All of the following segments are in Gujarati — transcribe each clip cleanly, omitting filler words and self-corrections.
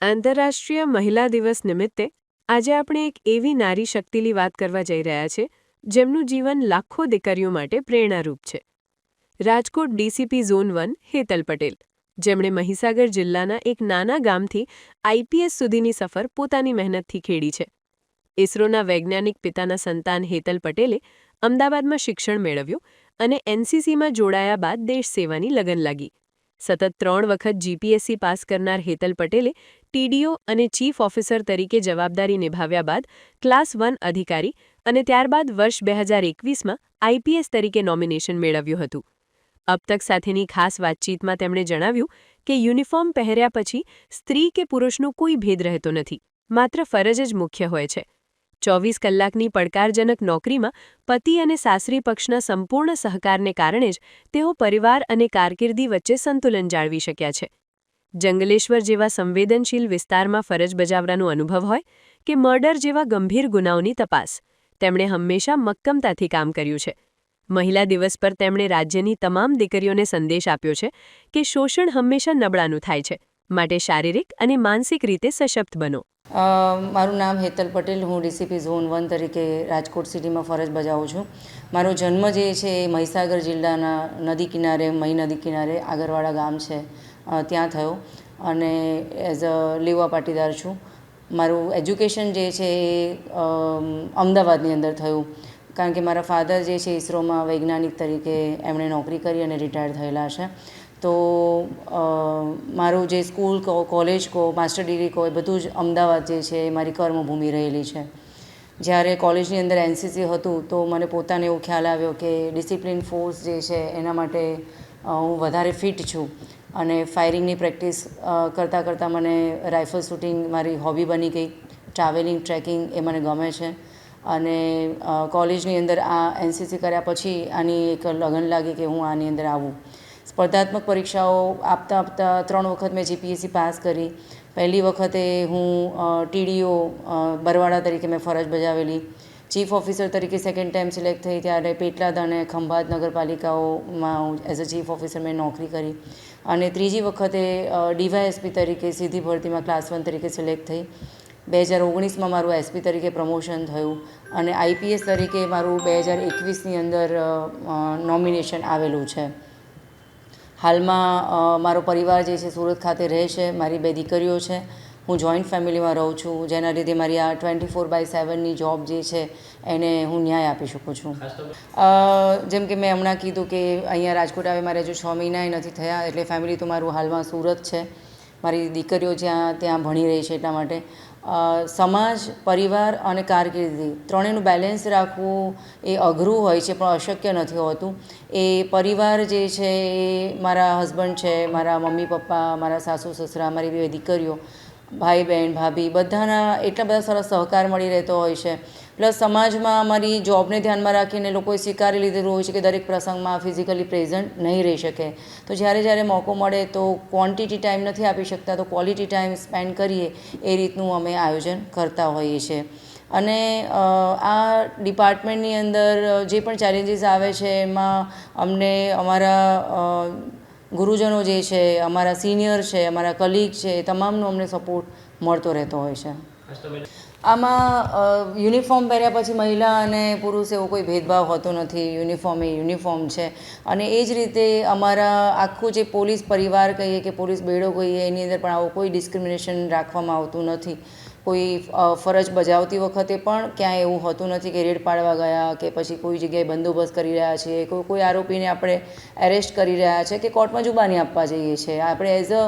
આંતરરાષ્ટ્રીય મહિલા દિવસ નિમિત્તે આજે આપણે એક એવી નારી શક્તિની વાત કરવા જઈ રહ્યા છે જેમનું જીવન લાખો દીકરીઓ માટે પ્રેરણારૂપ છે. રાજકોટ ડીસીપી ઝોન 1 હેતલ પટેલ, જેમણે મહીસાગર જિલ્લાના એક નાના ગામથી આઈપીએસ સુધીની સફર પોતાની મહેનતથી ખેડી છે. ઇસરોના વૈજ્ઞાનિક પિતાના સંતાન હેતલ પટેલે અમદાવાદમાં શિક્ષણ મેળવ્યું અને એનસીસીમાં જોડાયા બાદ દેશ સેવાની લગન લાગી. સતત 3 વખત જીપીએસસી પાસ કરનાર હેતલ પટેલે ટીડીઓ અને ચીફ ઓફિસર તરીકે જવાબદારી નિભાવ્યા બાદ ક્લાસ 1 અધિકારી અને ત્યારબાદ વર્ષ 2021માં આઈપીએસ તરીકે નોમિનેશન મેળવ્યું હતું. અબ તક સાથેની ખાસ વાતચીતમાં તેમણે જણાવ્યું કે યુનિફોર્મ પહેર્યા પછી સ્ત્રી કે પુરુષનો કોઈ ભેદ રહેતો નથી, માત્ર ફરજ જ મુખ્ય હોય છે. 24 કલાકની પડકારજનક નોકરીમાં પતિ અને સાસરી પક્ષના સંપૂર્ણ સહકારને કારણે જ તેઓ પરિવાર અને કારકિર્દી વચ્ચે સંતુલન જાળવી શક્યા છે. જંગલેશ્વર જેવા સંવેદનશીલ વિસ્તારમાં ફરજ બજાવવાનો અનુભવ હોય કે મર્ડર જેવા ગંભીર ગુનાઓની તપાસ, તેમણે હંમેશા મક્કમતાથી કામ કર્યું છે. મહિલા દિવસ પર તેમણે રાજ્યની તમામ દીકરીઓને સંદેશ આપ્યો છે કે શોષણ હંમેશા નબળાનું થાય છે, માટે શારીરિક અને માનસિક રીતે સશક્ત બનો. મારું નામ હેતલ પટેલ, હું ડીસીપી ઝોન 1 તરીકે રાજકોટ સિટીમાં ફરજ બજાવું છું. મારો જન્મ જે છે એ મહીસાગર જિલ્લાના નદી કિનારે, મહી નદી કિનારે આગરવાડા ગામ છે ત્યાં થયો અને એઝ અ લેવા પાટીદાર છું. મારું એજ્યુકેશન જે છે એ અમદાવાદની અંદર થયું, કારણ કે મારા ફાધર જે છે ઇસરોમાં વૈજ્ઞાનિક તરીકે એમણે નોકરી કરી અને રિટાયર થયેલા છે. તો મારું જે સ્કૂલ કહો, કોલેજ કહો, માસ્ટર ડિગ્રી કહો, એ બધું જ અમદાવાદ જે છે એ મારી કર્મભૂમિ રહેલી છે. જ્યારે કોલેજની અંદર એનસીસી હતું તો મને પોતાને એવો ખ્યાલ આવ્યો કે ડિસિપ્લિન ફોર્સ જે છે એના માટે હું વધારે ફિટ છું અને ફાયરિંગની પ્રેક્ટિસ કરતાં કરતાં મને રાઇફલ શૂટિંગ મારી હોબી બની ગઈ. ટ્રાવેલિંગ, ટ્રેકિંગ એ મને ગમે છે અને કોલેજની અંદર આ એનસીસી કર્યા પછી આની એક લગન લાગી કે હું આની અંદર આવું. સ્પર્ધાત્મક પરીક્ષાઓ આપતા 3 વખત મેં જીપીએસસી પાસ કરી. પહેલી વખતે હું ટીડીઓ બરવાડા તરીકે મેં ફરજ બજાવેલી. ચીફ ઓફિસર તરીકે સેકન્ડ ટાઈમ સિલેક્ટ થઈ ત્યારે પેટલાદ અને ખંભાત નગરપાલિકાઓમાં હું એઝ અ ચીફ ઓફિસર મેં નોકરી કરી અને ત્રીજી વખતે ડીવાયએસપી તરીકે સીધી ભરતીમાં ક્લાસ 1 તરીકે સિલેક્ટ થઈ. 2019માં મારું એસપી તરીકે પ્રમોશન થયું અને આઈપીએસ તરીકે મારું 2021ની અંદર નોમિનેશન આવેલું છે. હાલમાં મારો પરિવાર જે છે સુરત ખાતે રહે છે. મારી 2 દીકરીઓ છે. હું જોઈન્ટ ફેમિલીમાં રહું છું, જેના લીધે મારી આ 24/7ની જોબ જે છે એને હું ન્યાય આપી શકું છું. જેમ કે મેં હમણાં કીધું કે અહીંયા રાજકોટ આવે મારે હજુ 6 મહિનાએ નથી થયા, એટલે ફેમિલી તો મારું હાલમાં સુરત છે. મારી દીકરીઓ ત્યાં ભણી રહી છે, એટલા માટે સમાજ, પરિવાર અને કારકિર્દી ત્રણેયનું બેલેન્સ રાખવું એ અઘરું હોય છે, પણ અશક્ય નથી હોતું. એ પરિવાર જે છે એ મારા હસબન્ડ છે, મારા મમ્મી પપ્પા, મારા સાસુ સસરા, મારી 2 દીકરીઓ, ભાઈ બહેન, ભાભી, બધાના એટલા બધા સરસ સહકાર મળી રહેતો હોય છે. પ્લસ સમાજમાં અમારી જોબને ધ્યાનમાં રાખીને લોકોએ સ્વીકારી લીધેલું હોય છે કે દરેક પ્રસંગમાં ફિઝિકલી પ્રેઝન્ટ નહીં રહી શકે. તો જ્યારે મોકો મળે તો ક્વોન્ટિટી ટાઈમ નથી આપી શકતા તો ક્વોલિટી ટાઈમ સ્પેન્ડ કરીએ એ રીતનું અમે આયોજન કરતા હોઈએ છીએ. અને આ ડિપાર્ટમેન્ટની અંદર જે પણ ચેલેન્જીસ આવે છે એમાં અમને અમારા ગુરુજનો જે છે, અમારા સિનિયર છે, અમારા કલીગ છે, તમામનો અમને સપોર્ટ મળતો રહેતો હોય છે. આમાં યુનિફોર્મ પહેર્યા પછી મહિલા અને પુરુષ એવો કોઈ ભેદભાવ હોતો નથી. યુનિફોર્મ એ યુનિફોર્મ છે અને એ જ રીતે અમારા આખું જે પોલીસ પરિવાર કહીએ કે પોલીસ બેડો કહીએ એની અંદર પણ આવું કોઈ ડિસ્ક્રિમિનેશન રાખવામાં આવતું નથી. કોઈ ફરજ બજાવતી વખતે પણ ક્યાંય એવું હોતું નથી કે રેડ પાડવા ગયા કે પછી કોઈ જગ્યાએ બંદોબસ્ત કરી રહ્યા છીએ, કોઈ આરોપીને આપણે એરેસ્ટ કરી રહ્યા છે કે કોર્ટમાં જુબાની આપવા જઈએ છીએ. આપણે એઝ અ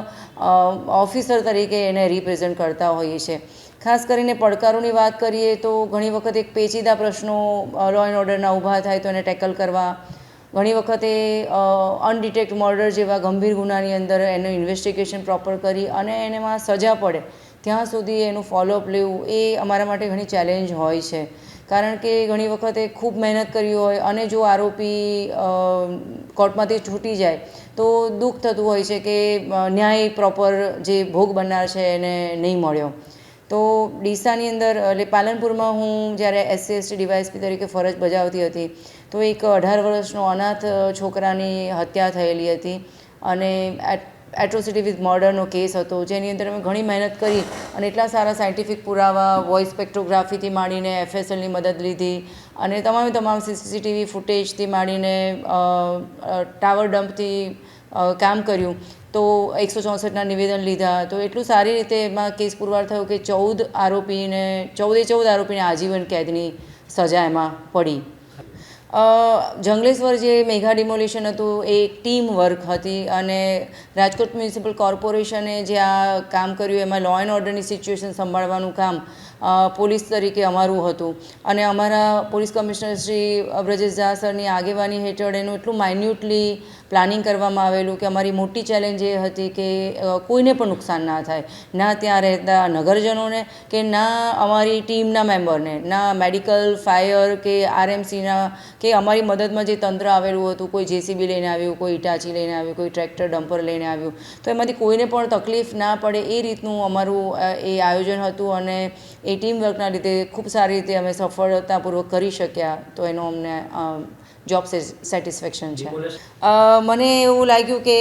ઓફિસર તરીકે એને રિપ્રેઝન્ટ કરતા હોઈએ છીએ. ખાસ કરીને પડકારોની વાત કરીએ તો ઘણી વખત એક પેચીદા પ્રશ્નો લો એન્ડ ઓર્ડરના ઊભા થાય તો એને ટેકલ કરવા, ઘણી વખતે અનડિટેક્ટ મર્ડર જેવા ગંભીર ગુનાની અંદર એનું ઇન્વેસ્ટિગેશન પ્રોપર કરી અને એમાં સજા પડે ત્યાં સુધી એનું ફોલોઅપ લેવું એ અમારા માટે ઘણી ચેલેન્જ હોય છે. કારણ કે ઘણી વખતે ખૂબ મહેનત કરી હોય અને જો આરોપી કોર્ટમાંથી છૂટી જાય તો દુઃખ થતું હોય છે કે ન્યાય પ્રોપર જે ભોગ બનનાર છે એને નહીં મળ્યો. તો ડીસાની અંદર એટલે પાલનપુરમાં હું જ્યારે SC/ST ડીવાયએસપી તરીકે ફરજ બજાવતી હતી તો એક 18 વર્ષનો અનાથ છોકરાની હત્યા થયેલી હતી અને એટ્રોસિટી વિથ મર્ડરનો કેસ હતો, જેની અંદર અમે ઘણી મહેનત કરી અને એટલા સારા સાયન્ટિફિક પુરાવા, વોઇસ સ્પેક્ટ્રોગ્રાફીથી માંડીને FSLની મદદ લીધી અને તમામ CCTV ફૂટેજથી માંડીને ટાવર ડમ્પથી કામ કર્યું. તો 164ના નિવેદન લીધા. તો એટલું સારી રીતે એમાં કેસ પુરવાર થયો કે 14 આરોપીને આજીવન કેદની સજા એમાં પડી. જંગલેશ્વર જે મેગા ડિમોલિશન હતું એ એક ટીમ વર્ક હતી અને રાજકોટ મ્યુનિસિપલ કોર્પોરેશને જે આ કામ કર્યું એમાં લો એન્ડ ઓર્ડરની સિચ્યુએશન સંભાળવાનું કામ પોલીસ તરીકે અમારું હતું અને અમારા પોલીસ કમિશનર શ્રી બ્રજેશ ઝા સરની આગેવાની હેઠળ એનું એટલું માઇન્યુટલી પ્લાનિંગ કરવામાં આવેલું કે અમારી મોટી ચેલેન્જ એ હતી કે કોઈને પણ નુકસાન ના થાય, ના ત્યાં રહેતા નગરજનોને કે ના અમારી ટીમના મેમ્બરને, ના મેડિકલ, ફાયર કે RMCના કે અમારી મદદમાં જે તંત્ર આવેલું હતું, કોઈ JCB લઈને આવ્યું, કોઈ ઇટાચી લઈને આવ્યું, કોઈ ટ્રેક્ટર ડમ્પર લઈને આવ્યું, તો એમાંથી કોઈને પણ તકલીફ ના પડે એ રીતનું અમારું એ આયોજન હતું અને એ ટીમ વર્કના લીધે ખૂબ સારી રીતે અમે સફળતાપૂર્વક કરી શક્યા. તો એનો અમને જોબ સેટિસ્ફેક્શન છે. મને એવું લાગ્યું કે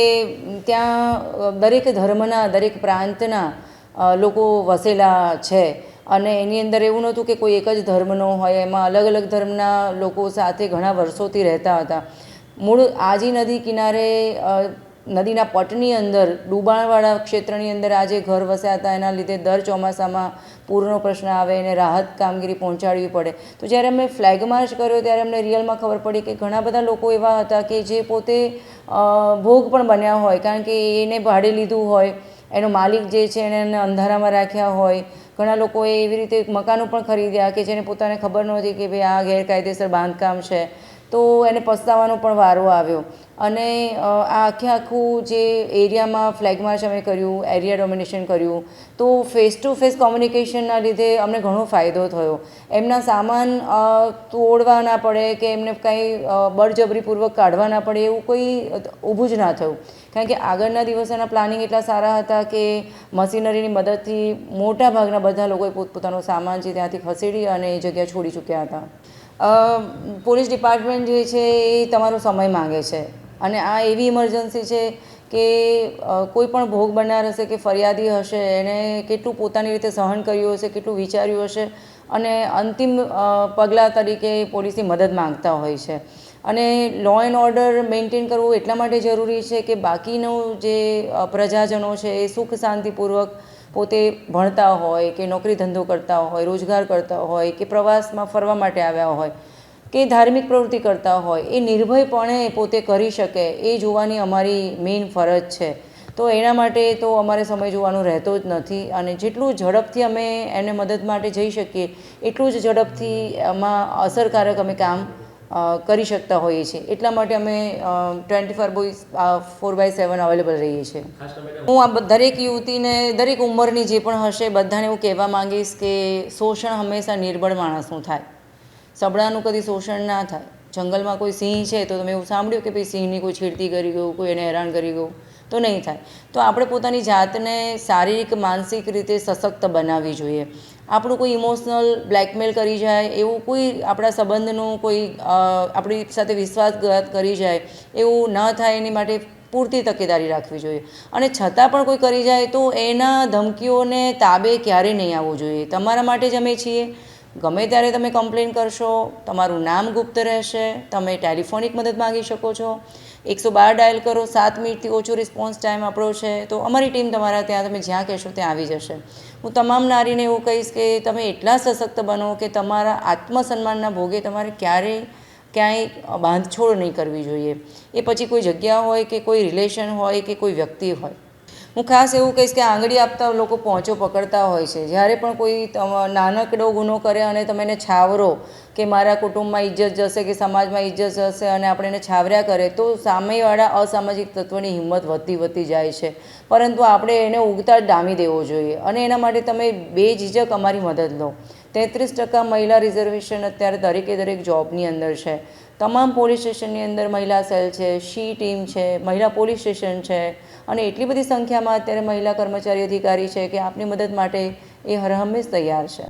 ત્યાં દરેક ધર્મના, દરેક પ્રાંતના લોકો વસેલા છે અને એની અંદર એવું નહોતું કે કોઈ એક જ ધર્મનો હોય, એમાં અલગ અલગ ધર્મના લોકો સાથે ઘણા વર્ષોથી રહેતા હતા. મૂળ આજી નદી કિનારે નદીના પટની અંદર ડૂબાણવાળા ક્ષેત્રની અંદર આજે ઘર વસ્યા હતા. એના લીધે દર ચોમાસામાં પૂરનો પ્રશ્ન આવે અને રાહત કામગીરી પહોંચાડવી પડે. તો જ્યારે અમે ફ્લેગ માર્ચ કર્યો ત્યારે અમને રિયલમાં ખબર પડી કે ઘણા બધા લોકો એવા હતા કે જે પોતે ભોગ પણ બન્યા હોય, કારણ કે એને ભાડે લીધું હોય, એનો માલિક જે છે એને અંધારામાં રાખ્યા હોય. ઘણા લોકોએ એવી રીતે મકાનો પણ ખરીદ્યા કે જેને પોતાને ખબર નહોતી કે ભાઈ આ ગેરકાયદેસર બાંધકામ છે, તો એને પસ્તાવાનો પણ વારો આવ્યો. અને આ આખું જે એરિયામાં ફ્લેગ માર્ચ અમે કર્યું, એરિયા ડોમિનેશન કર્યું, તો ફેસ ટુ ફેસ કોમ્યુનિકેશનના લીધે અમને ઘણો ફાયદો થયો. એમના સામાન તોડવા ના પડે કે એમને કંઈ બળજબરીપૂર્વક કાઢવા ના પડે એવું કોઈ ઊભું જ ના થયું, કારણ કે આગળના દિવસોના પ્લાનિંગ એટલા સારા હતા કે મશીનરીની મદદથી મોટા ભાગના બધા લોકોએ પોતપોતાનો સામાન છે ત્યાંથી ખસેડી અને એ જગ્યા છોડી ચૂક્યા હતા. પોલીસ ડિપાર્ટમેન્ટ જે છે એ તમારો સમય માંગે છે અને આ એવી ઇમરજન્સી છે કે કોઈ પણ ભોગ બનનાર હશે કે ફરિયાદી હશે એને કેટલું પોતાની રીતે સહન કર્યું હશે, કેટલું વિચાર્યું હશે અને અંતિમ પગલાં તરીકે પોલીસની મદદ માંગતા હોય છે. અને લો એન્ડ ઓર્ડર મેન્ટેન કરવું એટલા માટે જરૂરી છે કે બાકીનું જે પ્રજાજનો છે એ સુખ શાંતિપૂર્વક પોતે ભણતા હોય કે નોકરી ધંધો કરતા હોય, રોજગાર કરતા હોય કે પ્રવાસમાં ફરવા માટે આવ્યા હોય કે ધાર્મિક પ્રવૃત્તિ કરતા હોય, એ નિર્ભયપણે પોતે કરી શકે એ જોવાની અમારી મેઇન ફરજ છે. તો એના માટે તો અમારે સમય જોવાનો રહેતો જ નથી અને જેટલું ઝડપથી અમે એને મદદ માટે જઈ શકીએ એટલું જ ઝડપથી એમાં અસરકારક અમે કામ કરી શકતા હોઈએ છીએ. એટલા માટે અમે 24/7 અવેલેબલ રહીએ છીએ. હું આ દરેક યુવતીને, દરેક ઉંમરની જે પણ હશે બધાને એવું કહેવા માંગીશ કે શોષણ હંમેશા નિર્બળ માણસનું થાય, સબળાનું કદી શોષણ ના થાય. જંગલમાં કોઈ સિંહ છે તો તમે એવું સાંભળ્યું કે ભાઈ સિંહની કોઈ છેડતી કરી ગયું, કોઈ એને હેરાન કરી ગયું, તો નહીં થાય. તો આપણે પોતાની જાતને શારીરિક, માનસિક રીતે સશક્ત બનાવવી જોઈએ. આપણું કોઈ ઇમોશનલ બ્લેકમેલ કરી જાય, એવું કોઈ આપણા સંબંધનું કોઈ આપણી સાથે વિશ્વાસઘાત કરી જાય એવું ન થાય એની માટે પૂરતી તકેદારી રાખવી જોઈએ. અને છતાં પણ કોઈ કરી જાય તો એના ધમકીઓને તાબે ક્યારેય નહીં આવવું જોઈએ. તમારા માટે જ અમે છીએ. ગમે ત્યારે તમે કમ્પ્લેન કરશો, તમારું નામ ગુપ્ત રહેશે, તમે ટેલિફોનિક મદદ માગી શકો છો, 112 ડાયલ કરો, 7 મિનિટથી ઓછો રિસ્પોન્સ ટાઈમ આપણો છે, તો અમારી ટીમ તમારા ત્યાં તમે જ્યાં કહેશો ત્યાં આવી જશે. હું તમામ નારીને એવું કહીશ કે તમે એટલા સશક્ત બનો કે તમારા આત્મસન્માનના ભોગે તમારે ક્યાંય બાંધછોડ નહીં કરવી જોઈએ. એ પછી કોઈ જગ્યા હોય કે કોઈ રિલેશન હોય કે કોઈ વ્યક્તિ હોય. હું ખાસ એવું કહીશ કે આંગળી આપતા લોકો પહોંચો પકડતા હોય છે. જ્યારે પણ કોઈ નાનકડો ગુનો કરે અને તમે એને છાવરો કે મારા કુટુંબમાં ઇજ્જત જશે કે સમાજમાં ઇજ્જત જશે અને આપણે એને છાવર્યા કરે તો સામેવાળા અસામાજિક તત્વોની હિંમત વધતી જાય છે. પરંતુ આપણે એને ઉગતા જ ડામી દેવો જોઈએ અને એના માટે તમે બેઝિઝક અમારી મદદ લો. 33% મહિલા રિઝર્વેશન અત્યારે દરેક જોબની અંદર છે. તમામ પોલીસ સ્ટેશનની અંદર મહિલા સેલ છે, શી ટીમ છે, મહિલા પોલીસ સ્ટેશન છે અને એટલી બધી સંખ્યામાં અત્યારે મહિલા કર્મચારી અધિકારી છે કે આપની મદદ માટે એ હરહંમેશ તૈયાર છે.